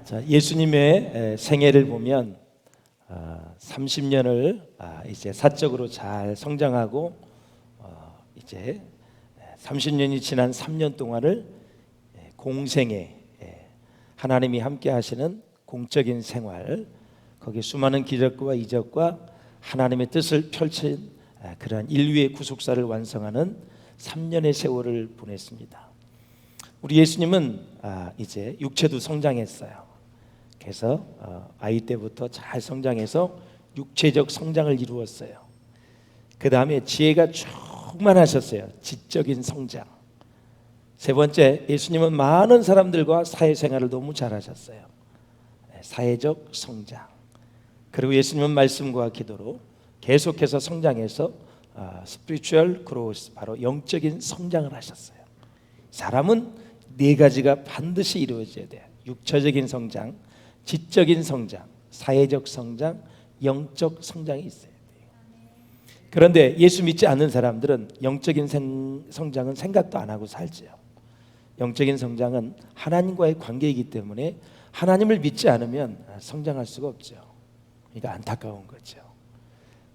자, 예수님의 생애를 보면 30년을 이제 사적으로 잘 성장하고 이제 30년이 지난 3년 동안을 공생애, 하나님이 함께 하시는 공적인 생활, 거기에 수많은 기적과 이적과 하나님의 뜻을 펼친 그러한 인류의 구속사를 완성하는 3년의 세월을 보냈습니다. 우리 예수님은 이제 육체도 성장했어요. 그래서 아이 때부터 잘 성장해서 육체적 성장을 이루었어요. 그 다음에 지혜가 충만하셨어요. 지적인 성장. 세 번째, 예수님은 많은 사람들과 사회생활을 너무 잘하셨어요. 사회적 성장. 그리고 예수님은 말씀과 기도로 계속해서 성장해서 spiritual growth, 바로 영적인 성장을 하셨어요. 사람은 네 가지가 반드시 이루어져야 돼요. 육체적인 성장, 지적인 성장, 사회적 성장, 영적 성장이 있어야 돼요. 그런데 예수 믿지 않는 사람들은 영적인 성장은 생각도 안 하고 살지요. 영적인 성장은 하나님과의 관계이기 때문에 하나님을 믿지 않으면 성장할 수가 없죠. 그러니까 안타까운 거죠.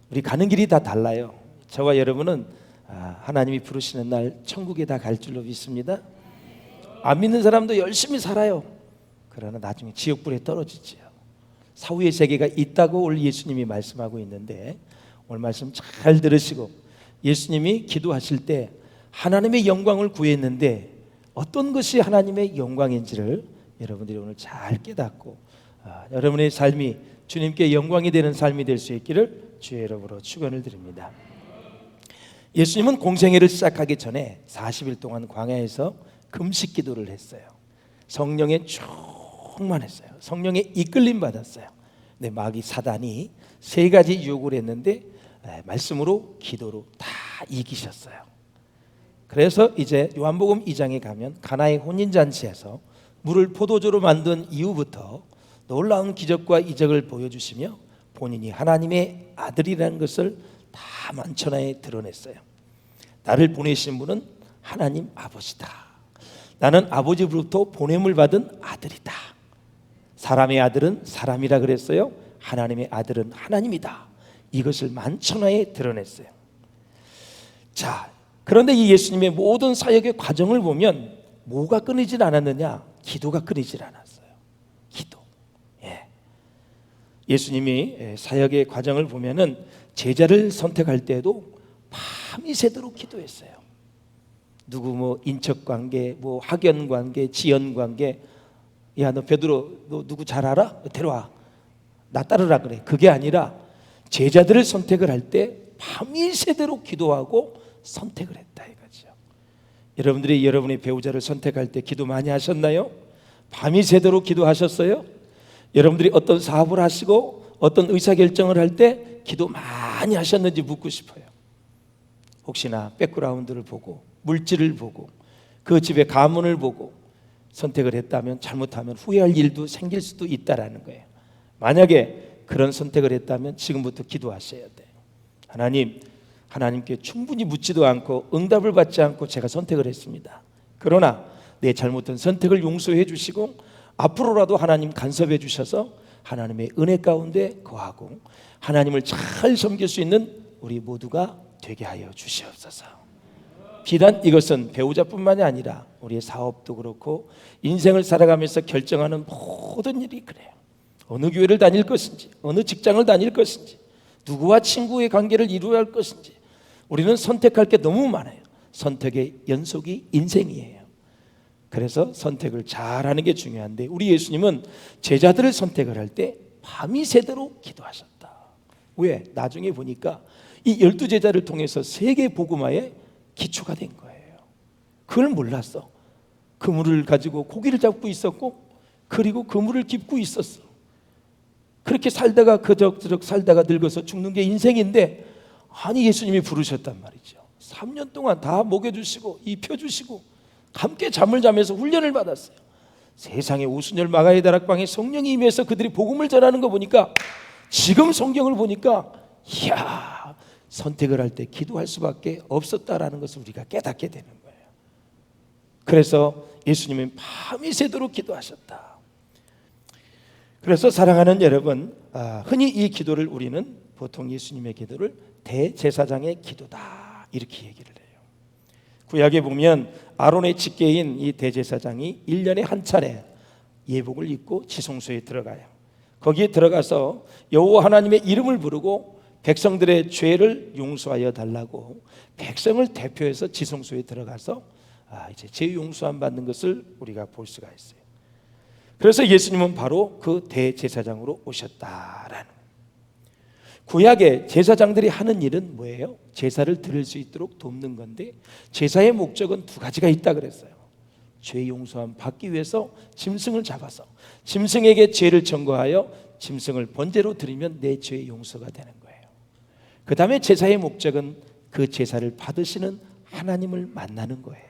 우리 가는 길이 다 달라요. 저와 여러분은 하나님이 부르시는 날 천국에 다 갈 줄로 믿습니다. 안 믿는 사람도 열심히 살아요. 그러나 나중에 지옥불에 떨어지지요. 사후의 세계가 있다고 오늘 예수님이 말씀하고 있는데, 오늘 말씀 잘 들으시고, 예수님이 기도하실 때 하나님의 영광을 구했는데 어떤 것이 하나님의 영광인지를 여러분들이 오늘 잘 깨닫고 여러분의 삶이 주님께 영광이 되는 삶이 될 수 있기를 주의 이름으로 축원을 드립니다. 예수님은 공생애를 시작하기 전에 40일 동안 광야에서 금식 기도를 했어요. 성령에 충만했어요. 성령에 이끌림 받았어요. 근데 마귀 사단이 세 가지 유혹을 했는데 말씀으로 기도로 다 이기셨어요. 그래서 이제 요한복음 2장에 가면 가나의 혼인잔치에서 물을 포도주로 만든 이후부터 놀라운 기적과 이적을 보여주시며 본인이 하나님의 아들이라는 것을 다 만천하에 드러냈어요. 나를 보내신 분은 하나님 아버지다. 나는 아버지로부터 보냄을 받은 아들이다. 사람의 아들은 사람이라 그랬어요. 하나님의 아들은 하나님이다. 이것을 만천하에 드러냈어요. 자, 그런데 이 예수님의 모든 사역의 과정을 보면 뭐가 끊이질 않았느냐? 기도가 끊이질 않았어요. 기도. 예수님이 사역의 과정을 보면은 제자를 선택할 때도 밤이 새도록 기도했어요. 누구 인척관계, 학연관계, 지연관계. 야, 너 베드로 너 누구 잘 알아? 데려와. 나 따르라 그래. 그게 아니라 제자들을 선택을 할 때 밤이 새도록 기도하고 선택을 했다 이거죠. 여러분들이 여러분의 배우자를 선택할 때 기도 많이 하셨나요? 밤이 새도록 기도하셨어요? 여러분들이 어떤 사업을 하시고 어떤 의사결정을 할 때 기도 많이 하셨는지 묻고 싶어요. 혹시나 백그라운드를 보고 물질을 보고 그 집의 가문을 보고 선택을 했다면 잘못하면 후회할 일도 생길 수도 있다라는 거예요. 만약에 그런 선택을 했다면 지금부터 기도하셔야 돼요. 하나님께 충분히 묻지도 않고 응답을 받지 않고 제가 선택을 했습니다. 그러나 내 잘못된 선택을 용서해 주시고 앞으로라도 하나님 간섭해 주셔서 하나님의 은혜 가운데 거하고 하나님을 잘 섬길 수 있는 우리 모두가 되게 하여 주시옵소서. 비단 이것은 배우자뿐만이 아니라 우리의 사업도 그렇고 인생을 살아가면서 결정하는 모든 일이 그래요. 어느 교회를 다닐 것인지, 어느 직장을 다닐 것인지, 누구와 친구의 관계를 이루어야 할 것인지 우리는 선택할 게 너무 많아요. 선택의 연속이 인생이에요. 그래서 선택을 잘하는 게 중요한데 우리 예수님은 제자들을 선택을 할 때 밤이 새도록 기도하셨다. 왜? 나중에 보니까 이 12제자를 통해서 세계 복음화의 기초가 된 거예요. 그걸 몰랐어. 그물을 가지고 고기를 잡고 있었고 그리고 그물을 깁고 있었어. 그렇게 살다가 그럭저럭 살다가 늙어서 죽는 게 인생인데 아니 예수님이 부르셨단 말이죠. 3년 동안 다 먹여주시고 입혀주시고 함께 잠을 자면서 훈련을 받았어요. 세상에 오순절 마가의 다락방에 성령이 임해서 그들이 복음을 전하는 거 보니까 지금 성경을 보니까 이야, 선택을 할 때 기도할 수밖에 없었다라는 것을 우리가 깨닫게 되는 거예요. 그래서 예수님은 밤이 새도록 기도하셨다. 그래서 사랑하는 여러분, 흔히 이 기도를 우리는 보통 예수님의 기도를 대제사장의 기도다 이렇게 얘기를 해요. 구약에 보면 아론의 직계인 이 대제사장이 1년에 한 차례 예복을 입고 지성소에 들어가요. 거기에 들어가서 여호와 하나님의 이름을 부르고 백성들의 죄를 용서하여 달라고 백성을 대표해서 지성소에 들어가서 이제 죄 용서함 받는 것을 우리가 볼 수가 있어요. 그래서 예수님은 바로 그 대제사장으로 오셨다라는. 구약의 제사장들이 하는 일은 뭐예요? 제사를 드릴 수 있도록 돕는 건데, 제사의 목적은 두 가지가 있다 그랬어요. 죄 용서함 받기 위해서 짐승을 잡아서 짐승에게 죄를 청구하여 짐승을 번제로 드리면 내 죄의 용서가 되는 거예요. 그 다음에 제사의 목적은 그 제사를 받으시는 하나님을 만나는 거예요.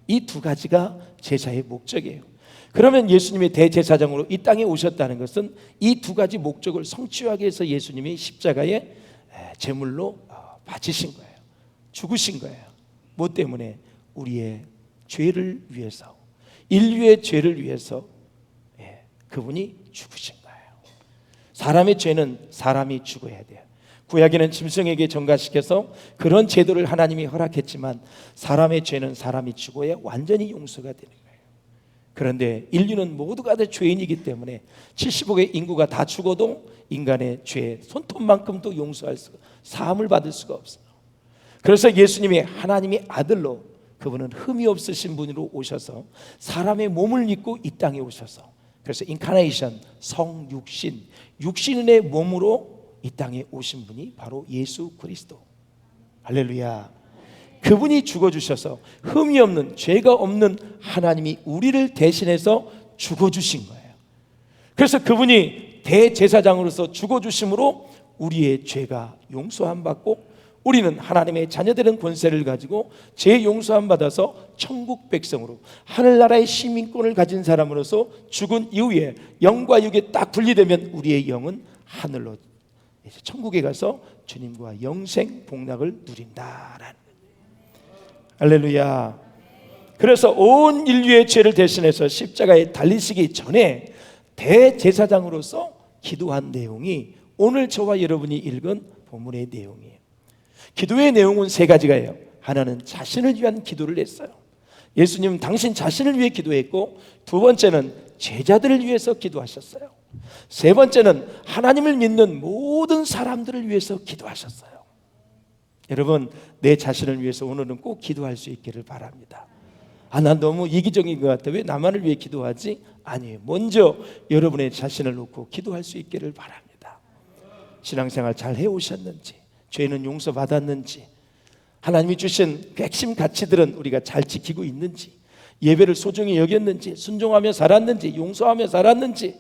이 두 가지가 제사의 목적이에요. 그러면 예수님이 대제사장으로 이 땅에 오셨다는 것은 이 두 가지 목적을 성취하기 위해서 예수님이 십자가에 제물로 바치신 거예요. 죽으신 거예요. 뭐 때문에? 우리의 죄를 위해서, 인류의 죄를 위해서 그분이 죽으신 거예요. 사람의 죄는 사람이 죽어야 돼요. 구약에는 짐승에게 전가시켜서 그런 제도를 하나님이 허락했지만, 사람의 죄는 사람이 죽어야 완전히 용서가 되는 거예요. 그런데 인류는 모두가 다 죄인이기 때문에 70억의 인구가 다 죽어도 인간의 죄 손톱만큼도 용서할 수가, 사함을 받을 수가 없어요. 그래서 예수님이 하나님의 아들로, 그분은 흠이 없으신 분으로 오셔서 사람의 몸을 입고 이 땅에 오셔서, 그래서 인카네이션, 성육신, 육신의 몸으로 이 땅에 오신 분이 바로 예수 그리스도. 할렐루야. 그분이 죽어주셔서 흠이 없는, 죄가 없는 하나님이 우리를 대신해서 죽어주신 거예요. 그래서 그분이 대제사장으로서 죽어주심으로 우리의 죄가 용서함 받고, 우리는 하나님의 자녀되는 권세를 가지고 죄 용서함 받아서 천국 백성으로, 하늘나라의 시민권을 가진 사람으로서 죽은 이후에 영과 육이 딱 분리되면 우리의 영은 하늘로, 이제 천국에 가서 주님과 영생 복락을 누린다라는. 할렐루야. 그래서 온 인류의 죄를 대신해서 십자가에 달리시기 전에 대제사장으로서 기도한 내용이 오늘 저와 여러분이 읽은 본문의 내용이에요. 기도의 내용은 세 가지가요. 하나는 자신을 위한 기도를 했어요. 예수님은 당신 자신을 위해 기도했고, 두 번째는 제자들을 위해서 기도하셨어요. 세 번째는 하나님을 믿는 모든 사람들을 위해서 기도하셨어요. 여러분, 내 자신을 위해서 오늘은 꼭 기도할 수 있기를 바랍니다. 난 너무 이기적인 것 같아, 왜 나만을 위해 기도하지? 아니에요. 먼저 여러분의 자신을 놓고 기도할 수 있기를 바랍니다. 신앙생활 잘 해오셨는지, 죄는 용서받았는지, 하나님이 주신 핵심 가치들은 우리가 잘 지키고 있는지, 예배를 소중히 여겼는지, 순종하며 살았는지, 용서하며 살았는지,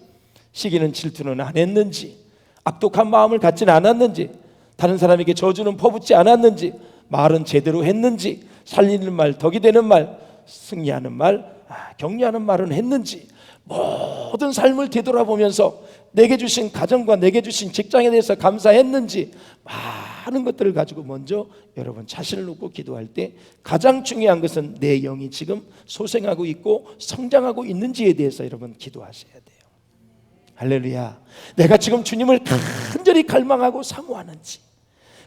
시기는 질투는 안 했는지, 악독한 마음을 갖지는 않았는지, 다른 사람에게 저주는 퍼붓지 않았는지, 말은 제대로 했는지, 살리는 말, 덕이 되는 말, 승리하는 말, 격려하는 말은 했는지, 모든 삶을 되돌아보면서 내게 주신 가정과 내게 주신 직장에 대해서 감사했는지, 많은 것들을 가지고 먼저 여러분 자신을 놓고 기도할 때 가장 중요한 것은 내 영이 지금 소생하고 있고 성장하고 있는지에 대해서 여러분 기도하셔야 돼요. 할렐루야. 내가 지금 주님을 간절히 갈망하고 사모하는지,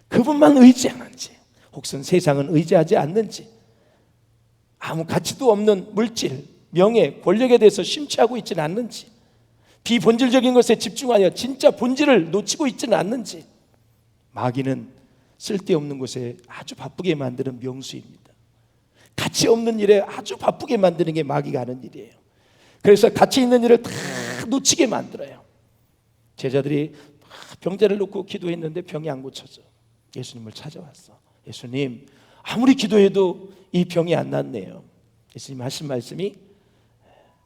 그분만 의지하는지, 혹은 세상은 의지하지 않는지, 아무 가치도 없는 물질, 명예, 권력에 대해서 심취하고 있지는 않는지, 비본질적인 것에 집중하여 진짜 본질을 놓치고 있지는 않는지. 마귀는 쓸데없는 곳에 아주 바쁘게 만드는 명수입니다. 가치 없는 일에 아주 바쁘게 만드는 게 마귀가 하는 일이에요. 그래서 가치 있는 일을 다 놓치게 만들어요. 제자들이 병자를 놓고 기도했는데 병이 안 고쳐져. 예수님을 찾아왔어. 예수님, 아무리 기도해도 이 병이 안 낫네요. 예수님 하신 말씀이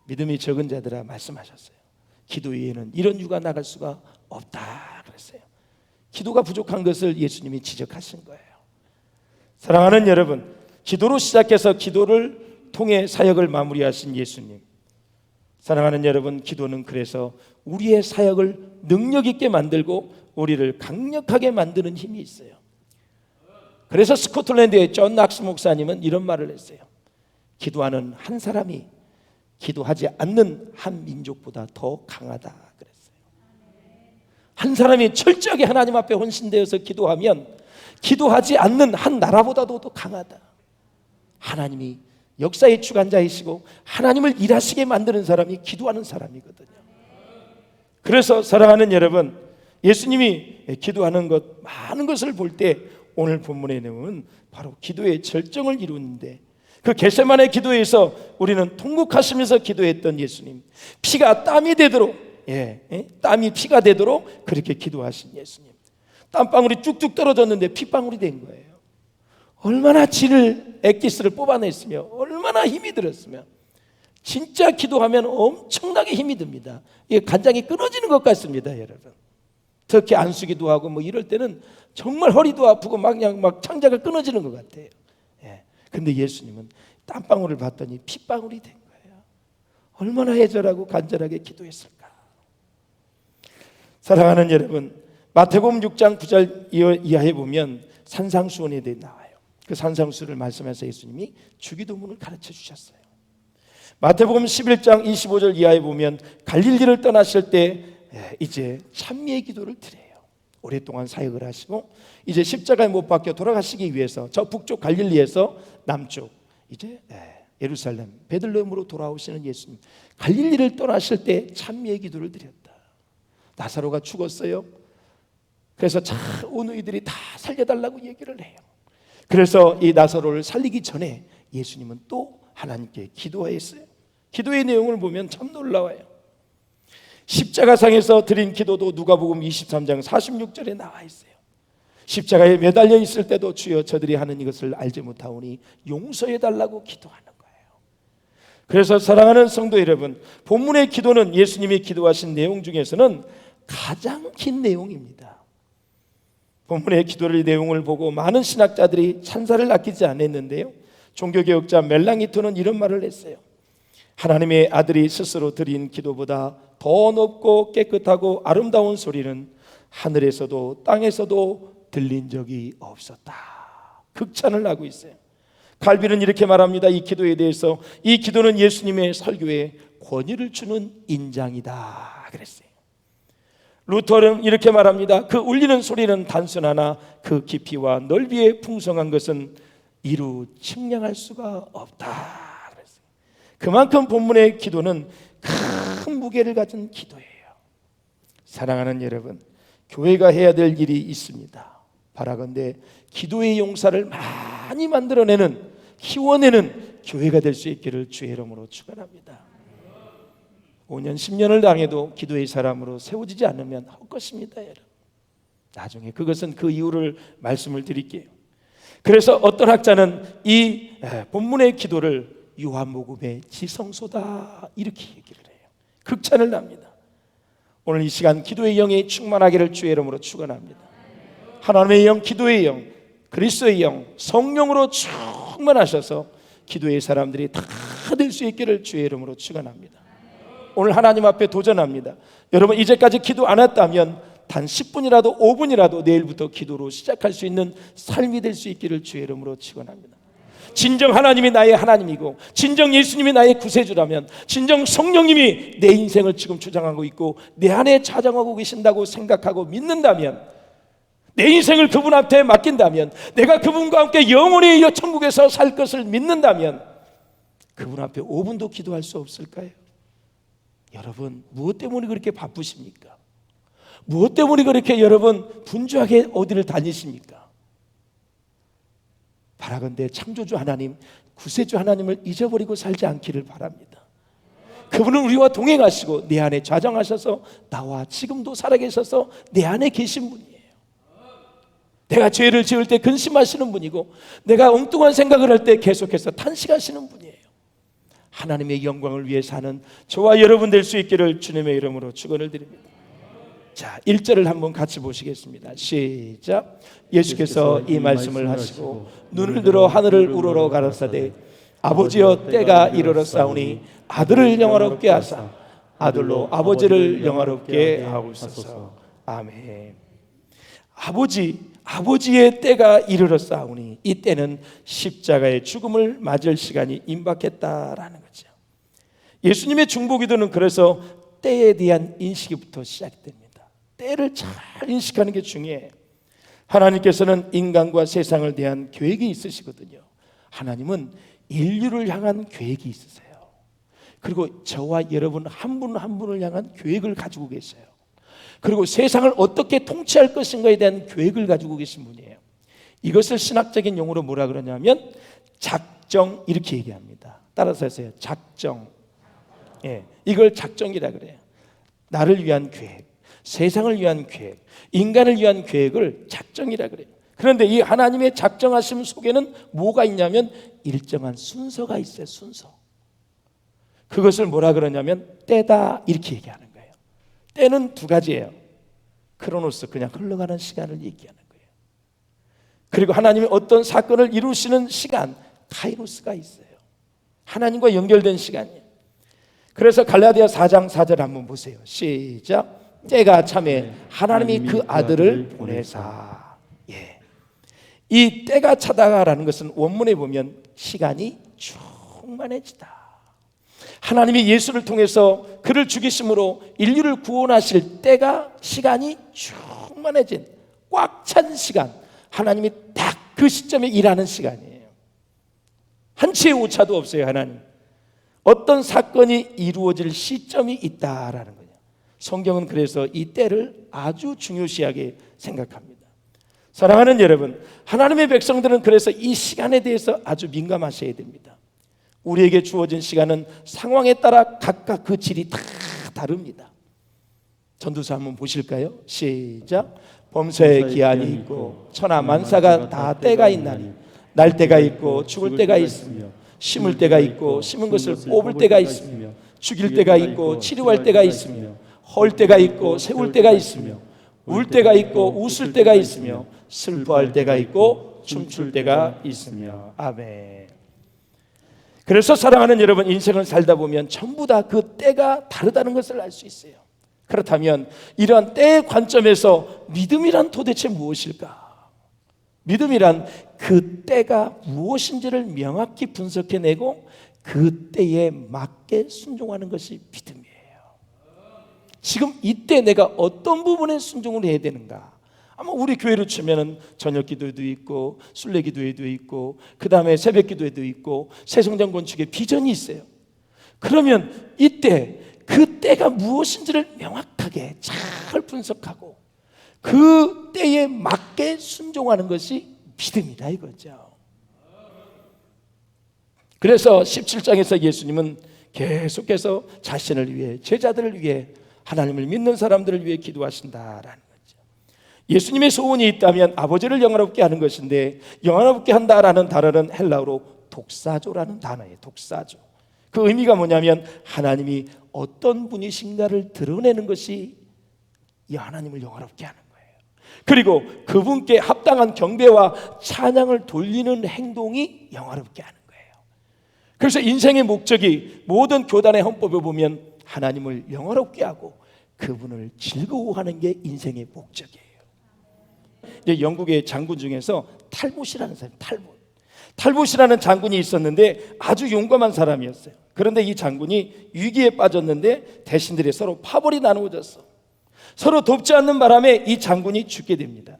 믿음이 적은 자들아 말씀하셨어요. 기도 외에는 이런 유가 나갈 수가 없다 그랬어요. 기도가 부족한 것을 예수님이 지적하신 거예요. 사랑하는 여러분, 기도로 시작해서 기도를 통해 사역을 마무리하신 예수님. 사랑하는 여러분, 기도는 그래서 우리의 사역을 능력 있게 만들고 우리를 강력하게 만드는 힘이 있어요. 그래서 스코틀랜드의 존 낙스 목사님은 이런 말을 했어요. 기도하는 한 사람이 기도하지 않는 한 민족보다 더 강하다 그랬어요. 한 사람이 철저하게 하나님 앞에 헌신되어서 기도하면 기도하지 않는 한 나라보다도 더 강하다. 하나님이 역사의 주관자이시고 하나님을 일하시게 만드는 사람이 기도하는 사람이거든요. 그래서 사랑하는 여러분, 예수님이 기도하는 것, 많은 것을 볼 때 오늘 본문의 내용은 바로 기도의 절정을 이루는데, 그 겟세마네 기도에서 우리는 통곡하시면서 기도했던 예수님, 피가 땀이 되도록, 땀이 피가 되도록 그렇게 기도하신 예수님, 땀방울이 쭉쭉 떨어졌는데 핏방울이 된 거예요. 얼마나 진을 엑기스를 뽑아냈으며 얼마나 힘이 들었으면. 진짜 기도하면 엄청나게 힘이 듭니다. 이게 간장이 끊어지는 것 같습니다, 여러분. 특히 안수기도 하고 뭐 이럴 때는 정말 허리도 아프고 막 그냥 막 창자가 끊어지는 것 같아요. 근데 예수님은 땀방울을 봤더니 핏방울이 된 거예요. 얼마나 애절하고 간절하게 기도했을까. 사랑하는 여러분, 마태복음 6장 9절 이하에 보면 산상수훈에 대해 나와요. 그 산상수를 말씀하면서 예수님이 주기도문을 가르쳐 주셨어요. 마태복음 11장 25절 이하에 보면 갈릴리를 떠나실 때 이제 찬미의 기도를 드려요. 오랫동안 사역을 하시고 이제 십자가에 못 박혀 돌아가시기 위해서 저 북쪽 갈릴리에서 남쪽 이제 예루살렘 베들레헴으로 돌아오시는 예수님, 갈릴리를 떠나실 때 찬미의 기도를 드렸다. 나사로가 죽었어요. 그래서 온 의들이 다 살려달라고 얘기를 해요. 그래서 이 나사로를 살리기 전에 예수님은 또 하나님께 기도했어요. 기도의 내용을 보면 참 놀라워요. 십자가상에서 드린 기도도 누가복음 23장 46절에 나와 있어요. 십자가에 매달려 있을 때도 주여 저들이 하는 이것을 알지 못하오니 용서해 달라고 기도하는 거예요. 그래서 사랑하는 성도 여러분, 본문의 기도는 예수님이 기도하신 내용 중에서는 가장 긴 내용입니다. 본문의 기도의 내용을 보고 많은 신학자들이 찬사를 아끼지 않았는데요, 종교개혁자 멜랑이토는 이런 말을 했어요. 하나님의 아들이 스스로 드린 기도보다 더 높고 깨끗하고 아름다운 소리는 하늘에서도 땅에서도 들린 적이 없었다. 극찬을 하고 있어요. 칼빈은 이렇게 말합니다. 이 기도에 대해서, 이 기도는 예수님의 설교에 권위를 주는 인장이다 그랬어요. 루터는 이렇게 말합니다. 그 울리는 소리는 단순하나 그 깊이와 넓이에 풍성한 것은 이루 측량할 수가 없다. 그만큼 본문의 기도는 큰 무게를 가진 기도예요. 사랑하는 여러분, 교회가 해야 될 일이 있습니다. 바라건대 기도의 용사를 많이 만들어내는, 키워내는 교회가 될 수 있기를 주의 이름으로 축원합니다. 5년 10년을 당해도 기도의 사람으로 세워지지 않으면 헛것입니다, 여러분. 나중에 그것은 그 이유를 말씀을 드릴게요. 그래서 어떤 학자는 이 본문의 기도를 요한복음의 지성소다 이렇게 얘기를 해요. 극찬을 합니다. 오늘 이 시간 기도의 영이 충만하기를 주의 이름으로 축원합니다. 하나님의 영, 기도의 영, 그리스도의 영, 성령으로 충만하셔서 기도의 사람들이 다 될 수 있기를 주의 이름으로 축원합니다. 오늘 하나님 앞에 도전합니다. 여러분, 이제까지 기도 안 했다면 단 10분이라도 5분이라도 내일부터 기도로 시작할 수 있는 삶이 될 수 있기를 주의 이름으로 축원합니다. 진정 하나님이 나의 하나님이고 진정 예수님이 나의 구세주라면, 진정 성령님이 내 인생을 지금 주장하고 있고 내 안에 자정하고 계신다고 생각하고 믿는다면, 내 인생을 그분 앞에 맡긴다면, 내가 그분과 함께 영원히 천국에서 살 것을 믿는다면 그분 앞에 5분도 기도할 수 없을까요? 여러분, 무엇 때문에 그렇게 바쁘십니까? 무엇 때문에 그렇게 여러분 분주하게 어디를 다니십니까? 바라건대 창조주 하나님, 구세주 하나님을 잊어버리고 살지 않기를 바랍니다. 그분은 우리와 동행하시고 내 안에 좌정하셔서 나와 지금도 살아계셔서 내 안에 계신 분이에요. 내가 죄를 지을 때 근심하시는 분이고 내가 엉뚱한 생각을 할 때 계속해서 탄식하시는 분이에요. 하나님의 영광을 위해 사는 저와 여러분 될 수 있기를 주님의 이름으로 축원을 드립니다. 자, 1절을 한번 같이 보시겠습니다. 시작. 예수께서 이 말씀을 하시고 눈을 들어 하늘을 우러러 가라사대 아버지여 때가 이르렀사오니 아들을 영화롭게 하사 아들로 아버지를 영화롭게 하옵소서. 아멘. 아버지의 때가 이르렀사오니, 이 때는 십자가의 죽음을 맞을 시간이 임박했다라는 거죠. 예수님의 중보기도는 그래서 때에 대한 인식부터 시작됩니다. 때를 잘 인식하는 게 중요해요. 하나님께서는 인간과 세상을 대한 계획이 있으시거든요. 하나님은 인류를 향한 계획이 있으세요. 그리고 저와 여러분 한 분 한 분을 향한 계획을 가지고 계세요. 그리고 세상을 어떻게 통치할 것인가에 대한 계획을 가지고 계신 분이에요. 이것을 신학적인 용어로 뭐라 그러냐면 작정, 이렇게 얘기합니다. 따라서 하세요. 작정. 예, 이걸 작정이라 그래요. 나를 위한 계획, 세상을 위한 계획, 인간을 위한 계획을 작정이라 그래요. 그런데 이 하나님의 작정하심 속에는 뭐가 있냐면 일정한 순서가 있어요. 순서. 그것을 뭐라 그러냐면 때다, 이렇게 얘기하는 거예요. 때는 두 가지예요. 크로노스, 그냥 흘러가는 시간을 얘기하는 거예요. 그리고 하나님이 어떤 사건을 이루시는 시간, 카이로스가 있어요. 하나님과 연결된 시간이에요. 그래서 갈라디아 4장 4절 한번 보세요. 시작. 때가 참에 하나님이 그 아들을 보내사. 예. 이 때가 차다라는 것은 원문에 보면 시간이 충만해지다. 하나님이 예수를 통해서 그를 죽이심으로 인류를 구원하실 때가, 시간이 충만해진 꽉 찬 시간, 하나님이 딱 그 시점에 일하는 시간이에요. 한치의 오차도 없어요. 하나님 어떤 사건이 이루어질 시점이 있다라는 거예요. 성경은 그래서 이 때를 아주 중요시하게 생각합니다. 사랑하는 여러분, 하나님의 백성들은 그래서 이 시간에 대해서 아주 민감하셔야 됩니다. 우리에게 주어진 시간은 상황에 따라 각각 그 질이 다 다릅니다. 전도서 한번 보실까요? 시작. 범사에 기한이 있고 천하 만사가 다 때가 있나니 날 때가 있고 죽을 때가 있으며 심을 때가 있고 심은 것을 뽑을 때가 있으며 죽일 때가 있고 치료할 때가 있으며 헐 때가 있고 세울 때가 있으며 울 때가 있고 웃을 때가 있으며 슬퍼할 때가 있고 춤출 때가 있으며. 아멘. 그래서 사랑하는 여러분, 인생을 살다 보면 전부 다 그 때가 다르다는 것을 알 수 있어요. 그렇다면 이러한 때의 관점에서 믿음이란 도대체 무엇일까? 믿음이란 그 때가 무엇인지를 명확히 분석해내고 그 때에 맞게 순종하는 것이 믿음이에요. 지금 이때 내가 어떤 부분에 순종을 해야 되는가? 아마 우리 교회로 치면은 저녁 기도회도 있고 순례 기도회도 있고 그 다음에 새벽 기도회도 있고 새성장 건축의 비전이 있어요. 그러면 이때 그 때가 무엇인지를 명확하게 잘 분석하고 그 때에 맞게 순종하는 것이 믿음이다 이거죠. 그래서 17장에서 예수님은 계속해서 자신을 위해, 제자들을 위해, 하나님을 믿는 사람들을 위해 기도하신다라는 거죠. 예수님의 소원이 있다면 아버지를 영화롭게 하는 것인데, 영화롭게 한다라는 단어는 헬라어로 독사조라는 단어예요. 독사조. 그 의미가 뭐냐면 하나님이 어떤 분이신가를 드러내는 것이 이 하나님을 영화롭게 하는 거예요. 그리고 그분께 합당한 경배와 찬양을 돌리는 행동이 영화롭게 하는 거예요. 그래서 인생의 목적이 모든 교단의 헌법에 보면 하나님을 영화롭게 하고 그분을 즐거워하는 게 인생의 목적이에요. 이제 영국의 장군 중에서 탈봇이라는 사람, 탈봇이라는 장군이 있었는데 아주 용감한 사람이었어요. 그런데 이 장군이 위기에 빠졌는데 대신들이 서로 파벌이 나누어졌어. 서로 돕지 않는 바람에 이 장군이 죽게 됩니다.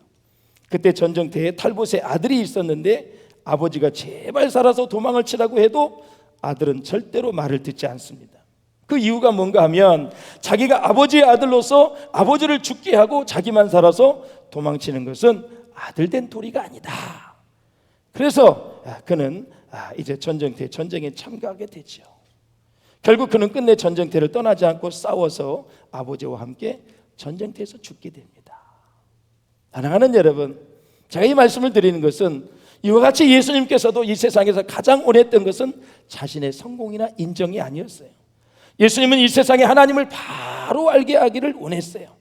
그때 전쟁터에 탈봇의 아들이 있었는데 아버지가 제발 살아서 도망을 치라고 해도 아들은 절대로 말을 듣지 않습니다. 그 이유가 뭔가 하면 자기가 아버지의 아들로서 아버지를 죽게 하고 자기만 살아서 도망치는 것은 아들 된 도리가 아니다. 그래서 그는 이제 전쟁에 참가하게 되죠. 결국 그는 끝내 전쟁터를 떠나지 않고 싸워서 아버지와 함께 전쟁터에서 죽게 됩니다. 사랑하는 여러분, 제가 이 말씀을 드리는 것은 이와 같이 예수님께서도 이 세상에서 가장 원했던 것은 자신의 성공이나 인정이 아니었어요. 예수님은 이 세상에 하나님을 바로 알게 하기를 원했어요.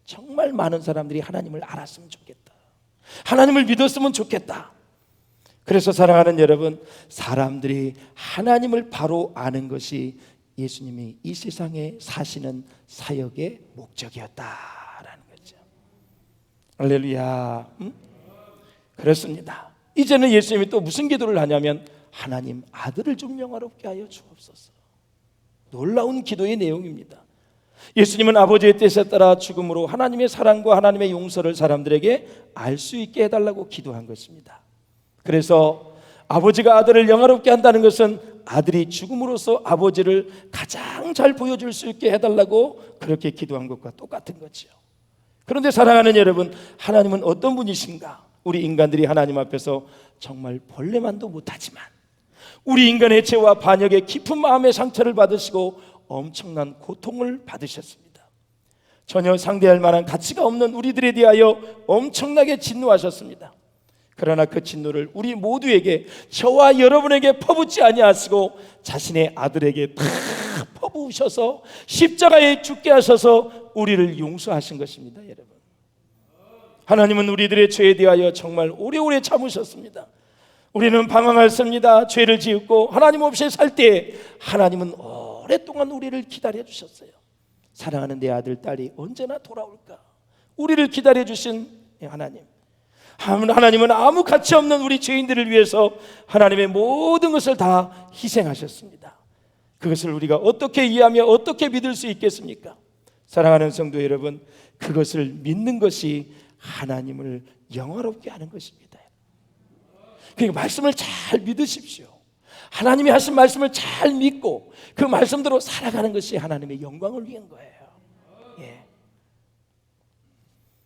정말 많은 사람들이 하나님을 알았으면 좋겠다, 하나님을 믿었으면 좋겠다. 그래서 사랑하는 여러분, 사람들이 하나님을 바로 아는 것이 예수님이 이 세상에 사시는 사역의 목적이었다라는 거죠. 할렐루야. 그렇습니다. 이제는 예수님이 또 무슨 기도를 하냐면 하나님 아들을 좀 영화롭게 하여 주옵소서. 놀라운 기도의 내용입니다. 예수님은 아버지의 뜻에 따라 죽음으로 하나님의 사랑과 하나님의 용서를 사람들에게 알 수 있게 해달라고 기도한 것입니다. 그래서 아버지가 아들을 영화롭게 한다는 것은 아들이 죽음으로써 아버지를 가장 잘 보여줄 수 있게 해달라고 그렇게 기도한 것과 똑같은 거죠. 그런데 사랑하는 여러분, 하나님은 어떤 분이신가? 우리 인간들이 하나님 앞에서 정말 벌레만도 못하지만 우리 인간의 죄와 반역의 깊은 마음의 상처를 받으시고 엄청난 고통을 받으셨습니다. 전혀 상대할 만한 가치가 없는 우리들에 대하여 엄청나게 진노하셨습니다. 그러나 그 진노를 우리 모두에게, 저와 여러분에게 퍼붓지 아니하시고 자신의 아들에게 다 퍼부으셔서 십자가에 죽게 하셔서 우리를 용서하신 것입니다. 여러분, 하나님은 우리들의 죄에 대하여 정말 오래오래 참으셨습니다. 우리는 방황했습니다. 죄를 지었고 하나님 없이 살 때 하나님은 오랫동안 우리를 기다려 주셨어요. 사랑하는 내 아들, 딸이 언제나 돌아올까? 우리를 기다려 주신 하나님, 하나님은 아무 가치 없는 우리 죄인들을 위해서 하나님의 모든 것을 다 희생하셨습니다. 그것을 우리가 어떻게 이해하며 어떻게 믿을 수 있겠습니까? 사랑하는 성도 여러분, 그것을 믿는 것이 하나님을 영화롭게 하는 것입니다. 그러니까 말씀을 잘 믿으십시오. 하나님이 하신 말씀을 잘 믿고 그 말씀대로 살아가는 것이 하나님의 영광을 위한 거예요. 예.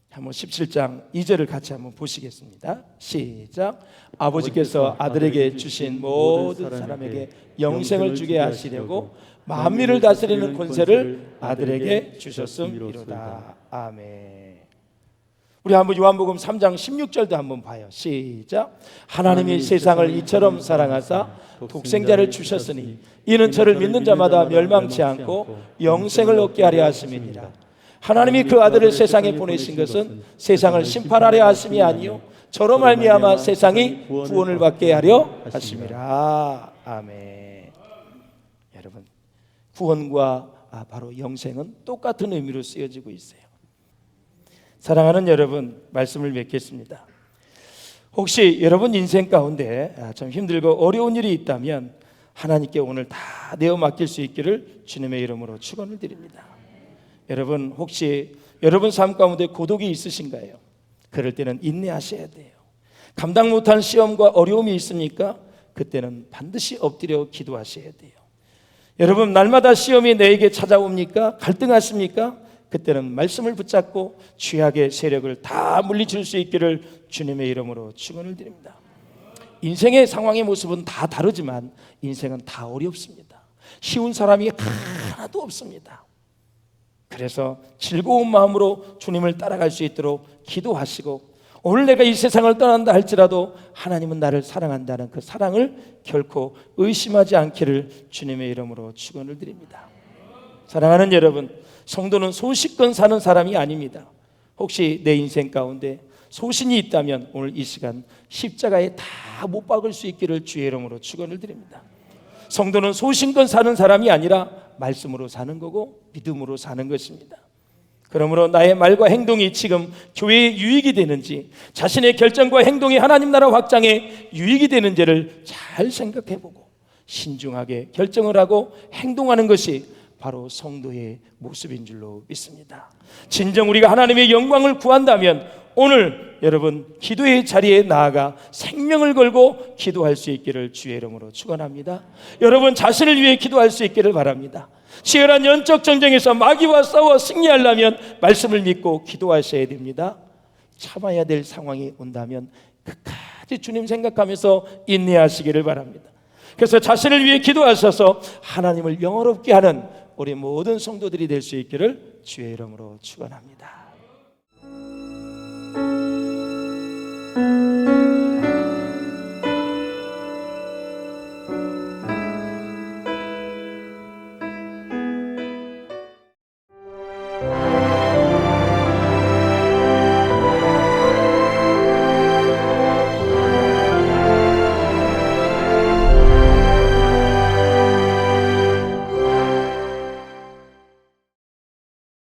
한번 17장 2절을 같이 한번 보시겠습니다. 시작. 아버지께서 아들에게 주신 모든 사람에게 영생을 주게 하시려고 만민을 다스리는 권세를 아들에게 주셨음이로다. 아멘. 우리 한번 요한복음 3장 16절도 한번 봐요. 시작. 하나님이 세상을 이처럼 사랑하사 독생자를 주셨으니 이는 저를 믿는 자마다 멸망치 않고 영생을 얻게 하려 하심이니라. 하나님이 그 아들을 세상에 보내신 것은 세상을 심판하려 하심이 아니요 저로 말미암아 세상이 구원을 받게 하려 하심이라. 아멘. 여러분, 구원과 바로 영생은 똑같은 의미로 쓰여지고 있어요. 사랑하는 여러분, 말씀을 맺겠습니다. 혹시 여러분 인생 가운데 좀 힘들고 어려운 일이 있다면 하나님께 오늘 다 내어 맡길 수 있기를 주님의 이름으로 축원을 드립니다. 여러분, 혹시 여러분 삶 가운데 고독이 있으신가요? 그럴 때는 인내하셔야 돼요. 감당 못한 시험과 어려움이 있습니까? 그때는 반드시 엎드려 기도하셔야 돼요. 여러분, 날마다 시험이 내게 찾아옵니까? 갈등하십니까? 그때는 말씀을 붙잡고 죄악의 세력을 다 물리칠 수 있기를 주님의 이름으로 축원을 드립니다. 인생의 상황의 모습은 다 다르지만 인생은 다 어렵습니다. 쉬운 사람이 하나도 없습니다. 그래서 즐거운 마음으로 주님을 따라갈 수 있도록 기도하시고, 오늘 내가 이 세상을 떠난다 할지라도 하나님은 나를 사랑한다는 그 사랑을 결코 의심하지 않기를 주님의 이름으로 축원을 드립니다. 사랑하는 여러분, 성도는 소식껏 사는 사람이 아닙니다. 혹시 내 인생 가운데 소신이 있다면 오늘 이 시간 십자가에 다 못 박을 수 있기를 주의 이름으로 축원을 드립니다. 성도는 소신껏 사는 사람이 아니라 말씀으로 사는 거고 믿음으로 사는 것입니다. 그러므로 나의 말과 행동이 지금 교회에 유익이 되는지, 자신의 결정과 행동이 하나님 나라 확장에 유익이 되는지를 잘 생각해보고 신중하게 결정을 하고 행동하는 것이 바로 성도의 모습인 줄로 믿습니다. 진정 우리가 하나님의 영광을 구한다면 오늘 여러분 기도의 자리에 나아가 생명을 걸고 기도할 수 있기를 주의 이름으로 축원합니다. 여러분 자신을 위해 기도할 수 있기를 바랍니다. 치열한 영적 전쟁에서 마귀와 싸워 승리하려면 말씀을 믿고 기도하셔야 됩니다. 참아야 될 상황이 온다면 끝까지 주님 생각하면서 인내하시기를 바랍니다. 그래서 자신을 위해 기도하셔서 하나님을 영화롭게 하는 우리 모든 성도들이 될 수 있기를 주의 이름으로 축원합니다.